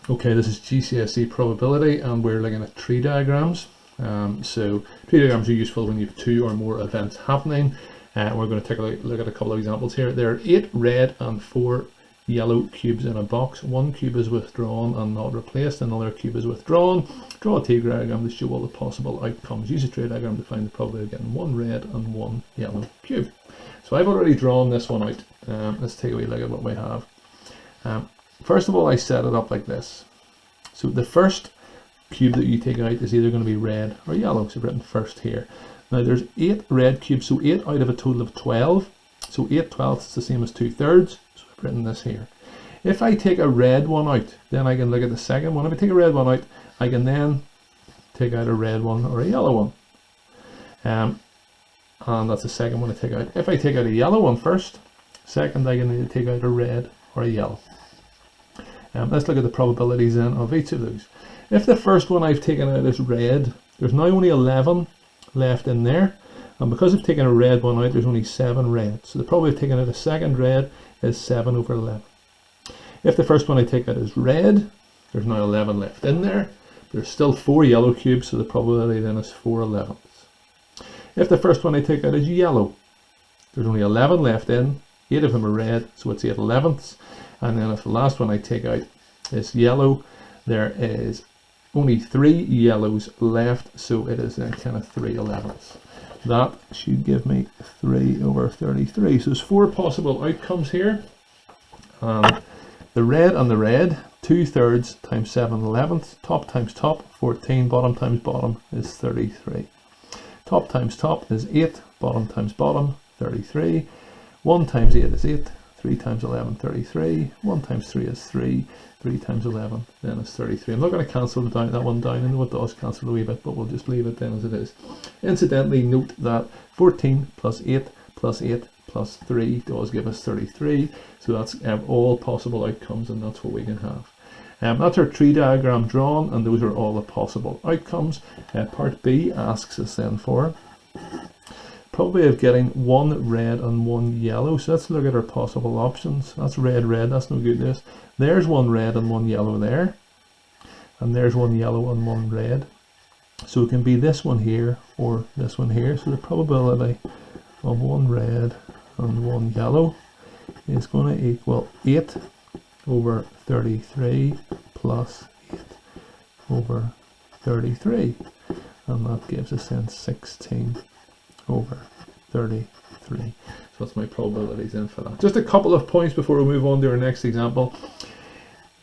Okay, this is GCSE probability, and we're looking at tree diagrams. So tree diagrams are useful when you have two or more events happening. We're going to take a look at a couple of examples here. There are 8 red and 4 yellow cubes in a box. One cube is withdrawn and not replaced. Another cube is withdrawn. Draw a tree diagram to show all the possible outcomes. Use a tree diagram to find the probability of getting 1 red and 1 yellow cube. So I've already drawn this one out. Let's take a wee look at what we have. First of all, I set it up like this. So the first cube that you take out is either going to be red or yellow. So I've written first here. Now there's 8 red cubes, so 8 out of a total of 12. So 8/12 is the same as 2/3. So I've written this here. If I take a red one out, then I can look at the second one. If I take a red one out, I can then take out a red one or a yellow one. And that's the second one I take out. If I take out a yellow one first, second I can either take out a red or a yellow. Let's look at the probabilities then of each of those. If the first one I've taken out is red, there's now only 11 left in there. And because I've taken a red one out, there's only 7 red. So the probability of taking out a second red is 7/11. If the first one I take out is red, there's now 11 left in there. There's still 4 yellow cubes, so the probability then is 4/11. If the first one I take out is yellow, there's only 11 left in. 8 of them are red, so it's 8/11. And then if the last one I take out is yellow, there is only 3 yellows left, so it is then kind of 3/11. That should give me 3/33. So there's 4 possible outcomes here. And the red and the red, 2/3 times 7/11, top times top, 14, bottom times bottom is 33. Top times top is 8, bottom times bottom, 33. 1 times 8 is 8. 3 times 11, 33. 1 times 3 is 3. 3 times 11 then is 33. I'm not going to cancel that one down. I know it does cancel a wee bit, but we'll just leave it then as it is. Incidentally, note that 14 plus 8 plus 8 plus 3 does give us 33. So that's all possible outcomes, and that's what we can have. That's our tree diagram drawn, and those are all the possible outcomes. Part B asks us then for probability of getting 1 red and 1 yellow. So let's look at our possible options. That's red, red, that's no good to us. There's 1 red and 1 yellow there. And there's 1 yellow and 1 red. So it can be this one here or this one here. So the probability of 1 red and 1 yellow is going to equal 8/33 plus 8/33. And that gives us then 16/33. So that's my probabilities in for that. Just a couple of points before we move on to our next example.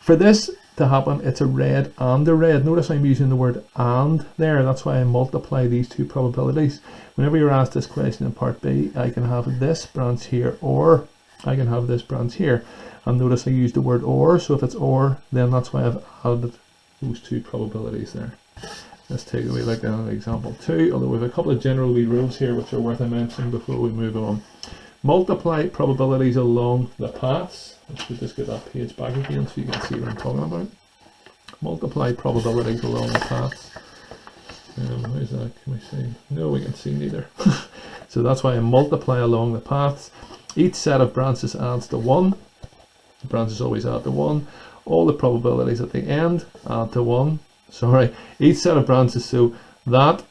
For this to happen, it's a red and a red. Notice I'm using the word and there. That's why I multiply these two probabilities. Whenever you're asked this question in part B, I can have this branch here, or I can have this branch here. And notice I use the word or, so if it's or, then that's why I've added those two probabilities there. Let's take a wee look at example 2, although we have a couple of general wee rules here which are worth mentioning before we move on. Multiply probabilities along the paths. Let's just get that page back again so you can see what I'm talking about. Multiply probabilities along the paths. How's that? Can we see? No, we can see neither. So that's why I multiply along the paths. Each set of branches adds to 1. The branches always add to 1. All the probabilities at the end add to 1. Sorry, each set of branches, so that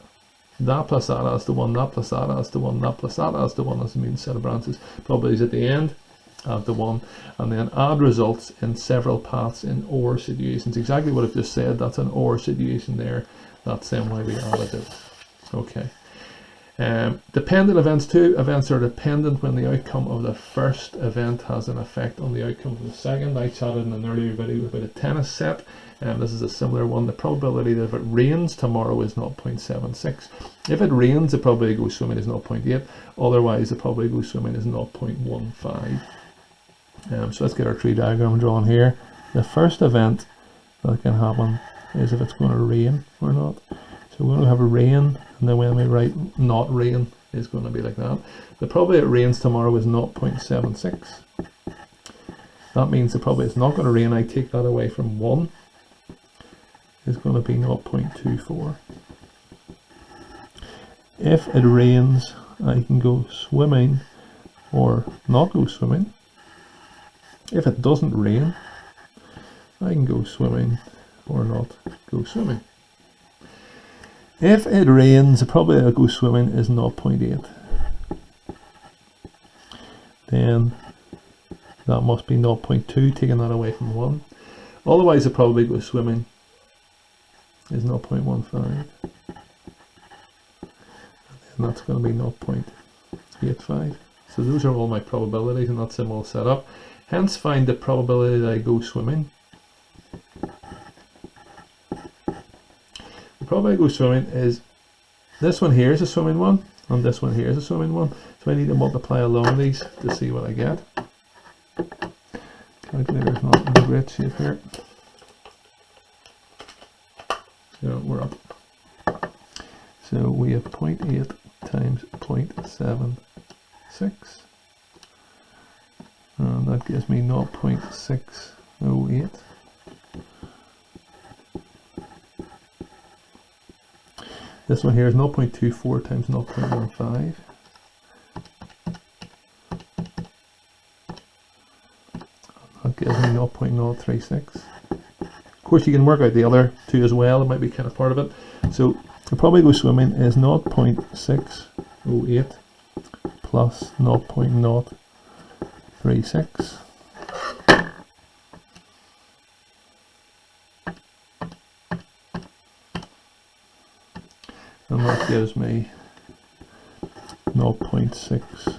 plus that adds to 1, that plus that adds to 1, that plus that adds to 1, that's the mean set of branches. Probabilities at the end add to 1, and then add results in several paths in OR situations. Exactly what I've just said, that's an OR situation there. That's then why we added it. Okay. Dependent events. 2 events are dependent when the outcome of the first event has an effect on the outcome of the second. I chatted in an earlier video about a tennis set, and this is a similar one. The probability that if it rains tomorrow is 0.76. If it rains, the probability to go swimming is 0.8. Otherwise, the probability to go swimming is 0.15. So let's get our tree diagram drawn here. The first event that can happen is if it's going to rain or not. So we're going to have a rain, and then when we write not rain, it's going to be like that. The probability it rains tomorrow is 0.76. That means the probability it's not going to rain, I take that away from 1, is going to be 0.24. If it rains, I can go swimming or not go swimming. If it doesn't rain, I can go swimming or not go swimming. If it rains, the probability I'll go swimming is 0.8. Then that must be 0.2, taking that away from 1. Otherwise, the probability go swimming is 0.15. And that's going to be 0.85. So those are all my probabilities, and that's them all set up. Hence, find the probability that I go swimming. The probability I go swimming is, this one here is a swimming one, and this one here is a swimming one. So I need to multiply along these to see what I get. Calculator's not in great shape here. So we're up. So we have 0.8 times 0.76. And that gives me 0.608. This one here is 0.24 times 0.15. That gives me 0.036. Of course, you can work out the other two as well. It might be kind of part of it. So the probability go swimming is 0.608 plus 0.036. And that gives me 0.6